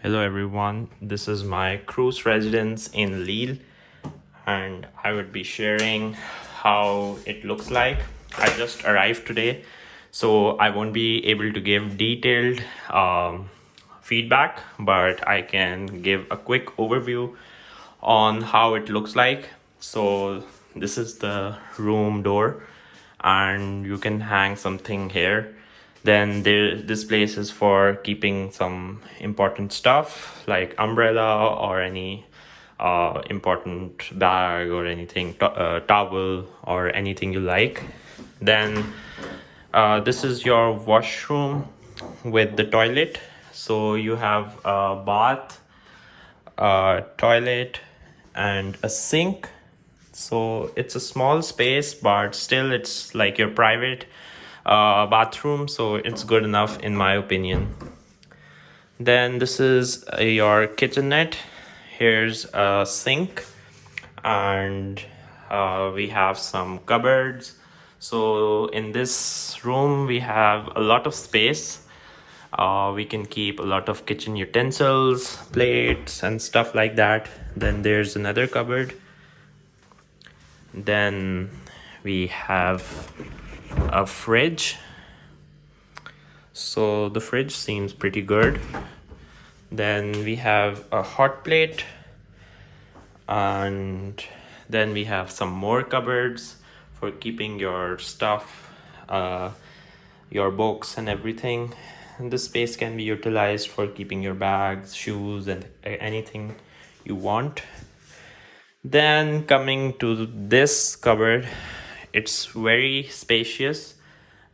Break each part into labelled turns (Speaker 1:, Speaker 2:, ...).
Speaker 1: Hello everyone, this is my Crous Residence in Lille and I would be sharing how it looks like. I just arrived today, so I won't be able to give detailed feedback, but I can give a quick overview on how it looks like. So this is the room door and you can hang something here. Then this place is for keeping some important stuff like umbrella or any important bag or anything, towel or anything you like. Then this is your washroom with the toilet. So you have a bath, a toilet, and a sink. So it's a small space, but still it's like your private bathroom, so it's good enough in my opinion. Then this is your kitchenette. Here's a sink and we have some cupboards. So in this room we have a lot of space. We can keep a lot of kitchen utensils, plates and stuff like that. Then there's another cupboard. Then we have a fridge. So the fridge seems pretty good. Then we have a hot plate, and then we have some more cupboards for keeping your stuff, your books and everything. And this space can be utilized for keeping your bags, shoes and anything you want. Then coming to this cupboard, it's very spacious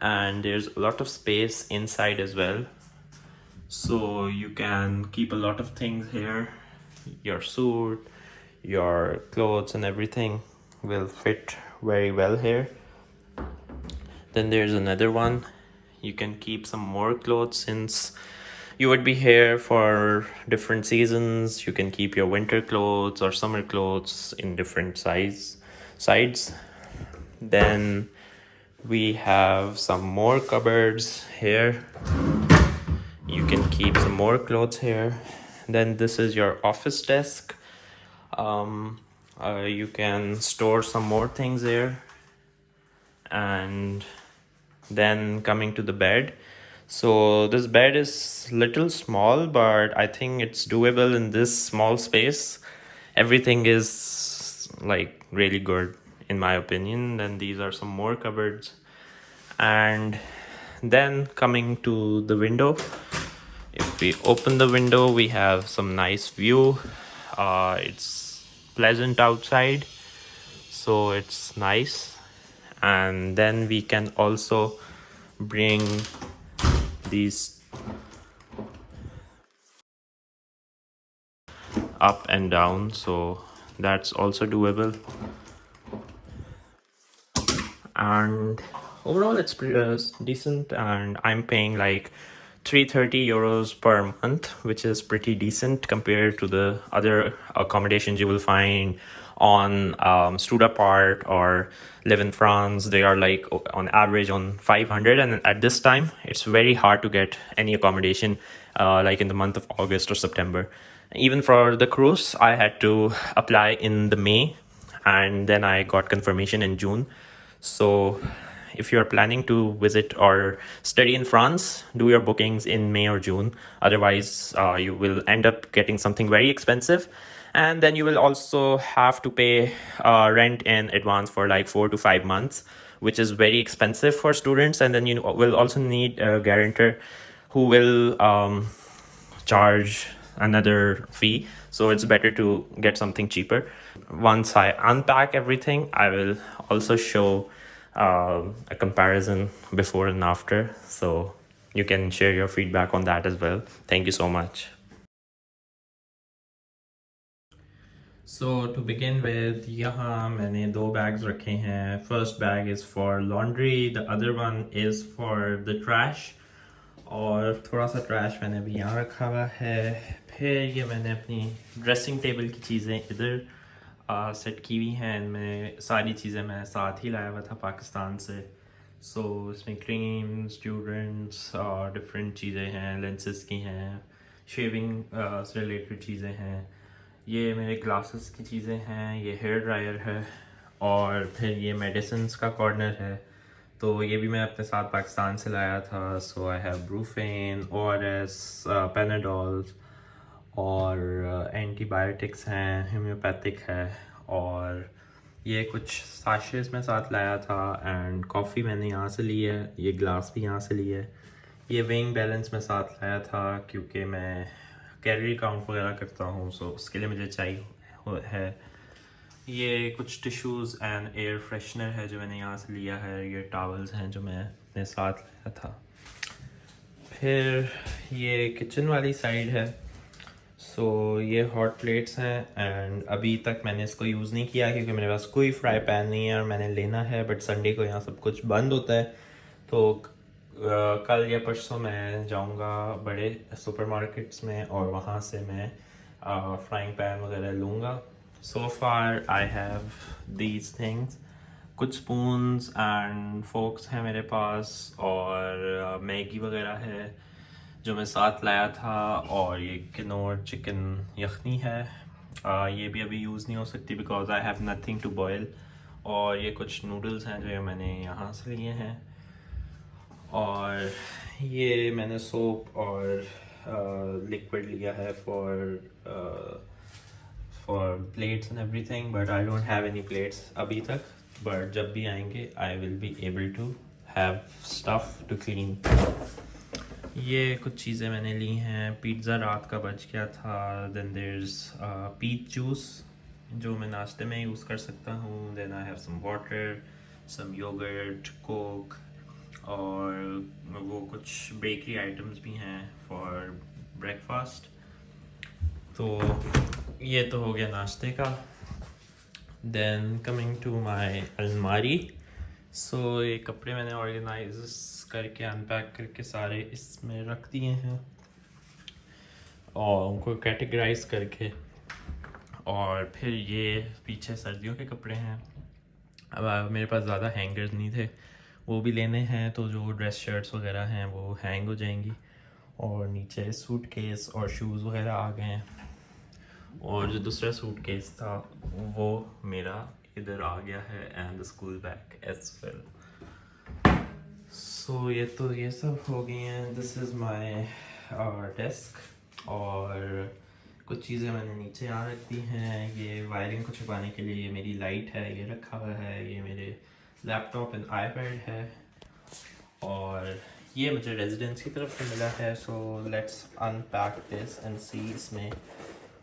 Speaker 1: and there's a lot of space inside as well. So you can keep a lot of things here. Your suit, your clothes and everything will fit very well here. Then there's another one. You can keep some more clothes since you would be here for different seasons. You can keep your winter clothes or summer clothes in different sides. Then we have some more cupboards here. You can keep some more clothes here. Then this is your office desk. You can store some more things there. And then coming to the bed. So this bed is little small, but I think it's doable in this small space. Everything is like really good in my opinion. Then these are some more cupboards. And then coming to the window, if we open the window, we have some nice view. It's pleasant outside, so it's nice. And then we can also bring these up and down, so that's also doable. And overall it's pretty decent, and I'm paying like 330 euros per month, which is pretty decent compared to the other accommodations you will find on Studapart or Live in France. They are like on average on 500, and at this time it's very hard to get any accommodation like in the month of August or September. Even for the cruise I had to apply in the May, and then I got confirmation in June. So if you're planning to visit or study in France, do your bookings in May or June. Otherwise, you will end up getting something very expensive. And then you will also have to pay rent in advance for like 4 to 5 months, which is very expensive for students. And then you will also need a guarantor who will charge another fee. So it's better to get something cheaper. Once I unpack everything, I will also show a comparison before and after, so you can share your feedback on that as well. Thank you so much. So to begin with, यहाँ मैंने दो bags रखे हैं. First bag is for laundry, the other one is for the trash. और थोड़ा सा trash मैंने अभी यहाँ रखा हुआ है. फिर ये मैंने अपनी ड्रेसिंग टेबल की चीज़ें इधर सेट की हुई हैं. इनमें सारी चीज़ें मैं साथ ही लाया हुआ था पाकिस्तान से. इसमें क्रीम, स्टूडेंट्स, डिफरेंट चीज़ें हैं, लेंसेज की हैं, शेविंग से रिलेटेड चीज़ें हैं। ये मेरे ग्लासेस की चीज़ें हैं, ये हेयर ड्रायर है, और फिर ये मेडिसिन्स का कॉर्नर है। तो ये भी मैं अपने साथ पाकिस्तान से लाया था। सो आई हैव ब्रूफेन, ओआरएस, पैनाडोल्स, और एंटीबायोटिक्स हैं, होम्योपैथिक है, और ये कुछ साशेस में साथ लाया था। एंड कॉफ़ी मैंने यहाँ से ली है, ये ग्लास भी यहाँ से ली है। ये वेइंग बैलेंस में साथ लाया था क्योंकि मैं कैलोरी काउंट वगैरह करता हूँ, सो उसके लिए मुझे चाहिए है। ये कुछ टिश्यूज़ एंड एयर फ्रेशनर है जो मैंने यहाँ से लिया है। ये टॉवल्स हैं जो मैं अपने साथ लाया था। फिर ये किचन वाली साइड है। सो ये हॉट प्लेट्स हैं, एंड अभी तक मैंने इसको यूज़ नहीं किया क्योंकि मेरे पास कोई फ्राई पैन नहीं है और मैंने लेना है, बट संडे को यहाँ सब कुछ बंद होता है। तो कल या परसों मैं जाऊँगा बड़े सुपरमार्केट्स में और वहाँ से मैं फ्राइंग पैन वगैरह लूँगा। सो फार आई हैव दीज थिंग्स। कुछ स्पून्स एंड फोक्स हैं मेरे पास, और मैगी वगैरह है जो मैं साथ लाया था, और ये किनोर चिकन यखनी है। ये भी अभी यूज़ नहीं हो सकती because I have nothing to boil. और ये कुछ नूडल्स हैं जो मैंने यहाँ से लिए हैं, और ये मैंने सोप और लिक्विड लिया है for plates and everything, but I don't have any plates अभी तक। बट जब भी आएंगे I will be able to have stuff to clean. ये कुछ चीज़ें मैंने ली हैं। पिज़्ज़ा रात का बच गया था। Then there is peach juice जो मैं नाश्ते में यूज़ कर सकता हूँ। Then I have some water, some yoghurt, coke, और वो कुछ बेकरी आइटम्स भी हैं फॉर ब्रेकफास्ट। तो ये तो हो गया नाश्ते का। देन कमिंग टू माय अलमारी। सो ये कपड़े मैंने ऑर्गेनाइज करके अनपैक करके सारे इसमें रख दिए हैं और उनको कैटेगराइज करके। और फिर ये पीछे सर्दियों के कपड़े हैं। अब मेरे पास ज़्यादा हैंगर्स नहीं थे, वो भी लेने हैं, तो जो ड्रेस शर्ट्स वगैरह हैं वो हैंग हो जाएंगी। और नीचे सूट केस और शूज़ वगैरह आ गए हैं। और जो दूसरा सूट केस था वो मेरा इधर आ गया है, and the school bag as well. So ये सब हो गई हैं। दिस इज़ माय डेस्क, और कुछ चीज़ें मैंने नीचे यहाँ रख दी हैं। ये वायरिंग को छुपाने के लिए ये मेरी लाइट है, ये रखा हुआ है। ये मेरे लैपटॉप एंड आईपैड है, और ये मुझे रेजिडेंस की तरफ से मिला है। So let's unpack this and see इसमें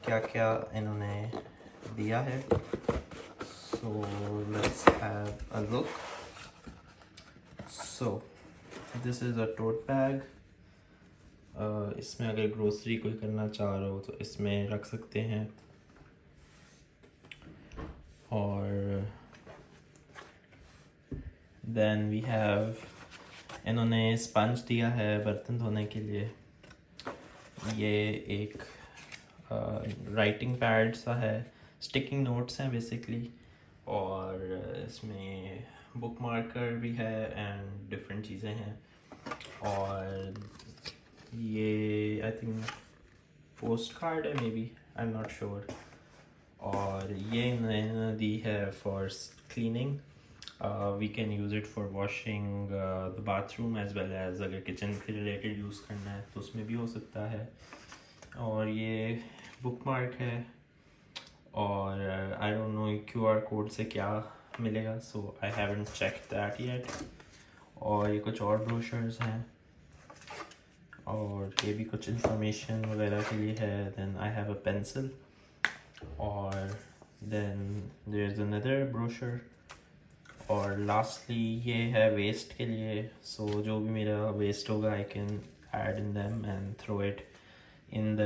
Speaker 1: क्या क्या इन्होंने दिया है। So let's have a look. So this is a tote bag. इसमें अगर ग्रोसरी कोई करना चाह रहे हो तो इसमें रख सकते हैं। और देन वी हैव, इन्होंने स्पंज दिया है बर्तन धोने के लिए। ये एक राइटिंग पैड सा है, स्टिकिंग नोट्स हैं बेसिकली, और इसमें बुक मार्कर भी है एंड डिफरेंट चीज़ें हैं। और ये आई थिंक पोस्ट कार्ड है, maybe, I am not sure. और ये इन्होंने दी है for cleaning. We can use it for washing the bathroom as well as अगर किचन से रिलेटेड यूज़ करना है तो उसमें भी हो सकता है। और ये बुक मार्क है, और I don't know QR code से क्या मिलेगा, so I haven't check that yet. और ये कुछ और ब्रोशर्स हैं, और ये भी कुछ इंफॉर्मेशन वगैरह के लिए है। Then I have a pencil, और then there is another brochure. और लास्टली ये है वेस्ट के लिए। सो जो भी मेरा वेस्ट होगा I can add in them and throw it in the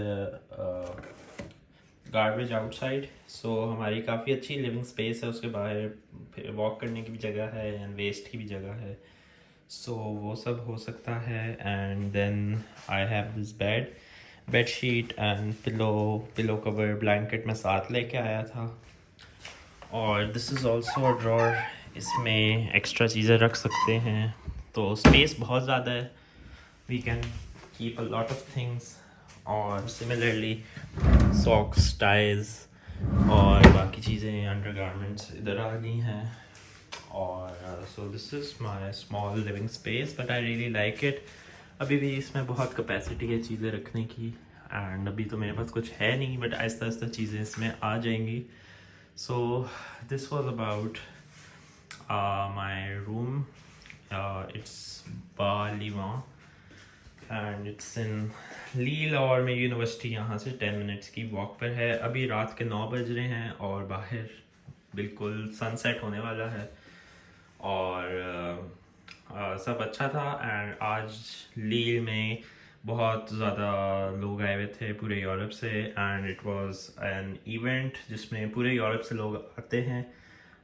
Speaker 1: garbage outside. So हमारी काफ़ी अच्छी लिविंग स्पेस है, उसके बाहर वॉक करने की भी जगह है एंड वेस्ट की भी जगह है। सो वो सब हो सकता है। And then I have this bed sheet and pillow cover blanket मैं साथ लेके आया था। और this is also a drawer, इसमें एक्स्ट्रा चीज़ें रख सकते हैं, तो स्पेस बहुत ज़्यादा है। We can keep a lot of things. और सिमिलरली सॉक्स, टाइज और बाकी चीज़ें अंडरगारमेंट्स इधर आ गई हैं. और so this is my small living space but I really like it. अभी भी इसमें बहुत कैपेसिटी है चीज़ें रखने की, एंड अभी तो मेरे पास कुछ है नहीं, बट आहिस्ता आहिस्ता चीज़ें इसमें आ जाएंगी. So this was about my room. It's बा लीवां एंड इट्स इन लील, और मेरी यूनिवर्सिटी यहाँ से 10 मिनट्स की वॉक पर है. अभी रात के 9 बज रहे हैं और बाहर बिल्कुल सनसेट होने वाला है. और सब अच्छा था. एंड आज लील में बहुत ज़्यादा लोग आए हुए थे पूरे यूरोप से, and it was an event जिसमें पूरे यूरोप से लोग आते हैं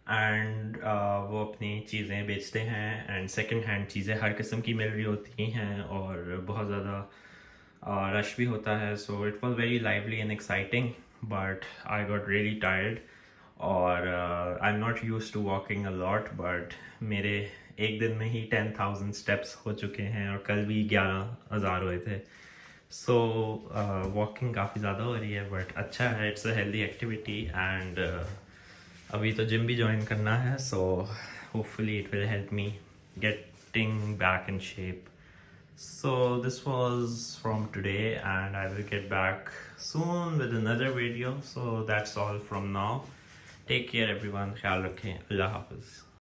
Speaker 1: एंड वो अपनी चीज़ें बेचते हैं, एंड सेकंड हैंड चीज़ें हर किस्म की मिल रही होती हैं और बहुत ज़्यादा रश भी होता है. So it was very lively and exciting, but I got really tired. और I am not use to walking a lot, but मेरे एक दिन में ही 10,000 स्टेप्स हो चुके हैं और कल भी 11,000 हुए थे. सो वॉकिंग काफ़ी ज़्यादा हो रही है, बट अच्छा है, it's a healthy activity. And अभी तो जिम भी ज्वाइन करना है, so hopefully it will help me getting back in shape. So this was from today, and I will get back soon with another video. So that's all from now. Take care everyone. ख्याल रखें. अल्लाह हाफ़िज़.